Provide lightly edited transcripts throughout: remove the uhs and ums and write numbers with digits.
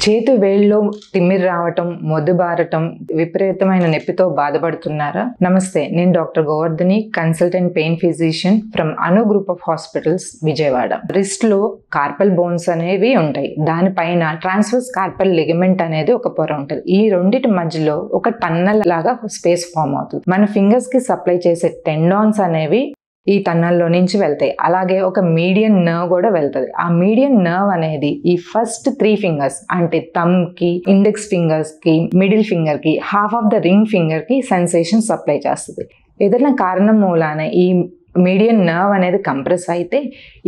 చేతి వేళ్ళలో తిమ్మిరి రావటం, మొద్దుబారటం, విపరీతమైన నొప్పితో బాధపడుతున్నారా? నమస్తే, నేను doctor Govardhani, consultant pain physician from Anu group of hospitals, Vijayawada. Wrist లో కార్పల్ బోన్స్ అనేవి ఉంటాయి. దానిపైన ట్రాన్స్వర్స్ కార్పల్ లిగమెంట్ అనేది ఒక పొర ఉంటుంది. ఈ రెండిటి మధ్యలో ఒక టన్నల్ లాగా స్పేస్ ఫామ్ అవుతుంది. మన ఫింగర్స్ కి సప్లై చేసే టెండాన్స్ అనేవి ఈ టన్నల్లో నుంచి వెళ్తాయి. అలాగే ఒక మీడియన్ నర్వ్ కూడా వెళ్తుంది. ఆ మీడియన్ నర్వ్ అనేది ఈ ఫస్ట్ 3 ఫింగర్స్ అంటే థంబ్ కి, ఇండెక్స్ ఫింగర్స్ కి, మిడిల్ ఫింగర్ కి, half of the ring finger కి సెన్సేషన్ సప్లై చేస్తుంది. ఏదైనా కారణం మూలాన ఈ మీడియన్ నర్వ్ అనేది కంప్రెస్ అయితే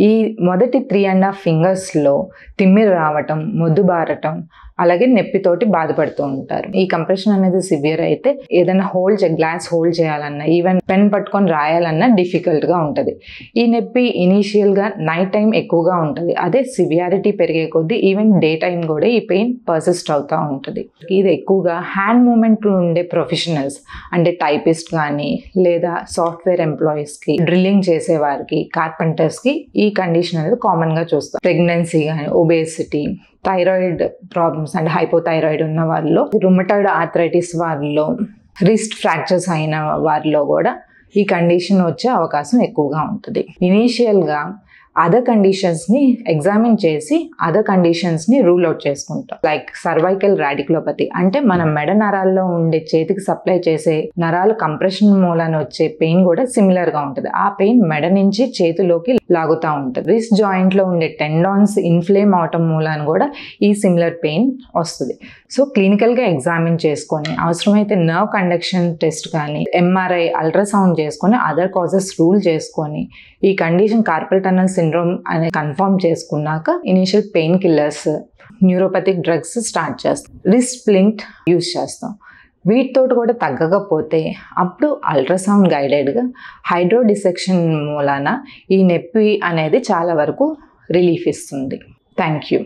ఈ మొదటి 3.5 ఫింగర్స్లో తిమ్మిరి రావటం, మొద్దుబారటం, అలాగే నొప్పితోటి బాధపడుతూ ఉంటారు. ఈ కంప్రెషన్ అనేది సివియర్ అయితే ఏదైనా గ్లాస్ హోల్డ్ చేయాలన్నా, ఈవెన్ పెన్ పట్టుకొని రాయాలన్నా డిఫికల్ట్గా ఉంటుంది. ఈ నొప్పి ఇనీషియల్గా నైట్ టైం ఎక్కువగా ఉంటుంది. అదే సివియారిటీ పెరిగే కొద్దీ ఈవెన్ డే టైం కూడా ఈ పెయిన్ పర్సిస్ట్ అవుతూ ఉంటుంది. ఇది ఎక్కువగా హ్యాండ్ మూమెంట్ ఉండే ప్రొఫెషనల్స్ అంటే టైపిస్ట్ కానీ లేదా సాఫ్ట్వేర్ ఎంప్లాయీస్కి, డ్రిల్లింగ్ చేసేవారికి, కార్పెంటర్స్కి ఈ కండిషన్ అనేది కామన్గా చూస్తాం. ప్రెగ్నెన్సీ కానీ, ఒబేసిటీ, థైరాయిడ్ ప్రాబ్లమ్స్ అంటే హైపోథైరాయిడ్ ఉన్న వాళ్ళలో, రుమటాయిడ్ ఆర్థరైటిస్ వాళ్ళలో, రిస్ట్ ఫ్రాక్చర్స్ అయిన వారిలో కూడా ఈ కండిషన్ వచ్చే అవకాశం ఎక్కువగా ఉంటుంది. ఇనీషియల్గా అదర్ కండిషన్స్ని ఎగ్జామిన్ చేసి అదర్ కండిషన్స్ని రూల్ అవుట్ చేసుకుంటాం. లైక్ సర్వైకల్ రాడికులోపతి అంటే మన మెడ నరాల్లో ఉండే చేతికి సప్లై చేసే నరాలు కంప్రెషన్ మూలాన వచ్చే పెయిన్ కూడా సిమిలర్గా ఉంటుంది. ఆ పెయిన్ మెడ నుంచి చేతిలోకి లాగుతూ ఉంటుంది. రిస్ట్ జాయింట్లో ఉండే టెండాన్స్ ఇన్ఫ్లేమ్ అవటం మూలాన కూడా ఈ సిమిలర్ పెయిన్ వస్తుంది. సో క్లినికల్గా ఎగ్జామిన్ చేసుకొని అవసరమైతే నర్వ్ కండక్షన్ టెస్ట్ కానీ, ఎంఆర్ఐ, అల్ట్రాసౌండ్ చేసుకొని అదర్ కాజెస్ రూల్ చేసుకొని ఈ కండిషన్ కార్పల్ టన్నల్ సిండ్రోమ్ అనేది కన్ఫర్మ్ చేసుకున్నాక initial pain killers, neuropathic drugs start చేస్తాం. రిస్ట్ స్ప్లింట్ యూజ్ చేస్తాం. వీటితో కూడా తగ్గకపోతే అప్పుడు అల్ట్రాసౌండ్ గైడెడ్గా హైడ్రో డిసెక్షన్ మూలాన ఈ నొప్పి అనేది చాలా వరకు రిలీఫ్ ఇస్తుంది. Thank you.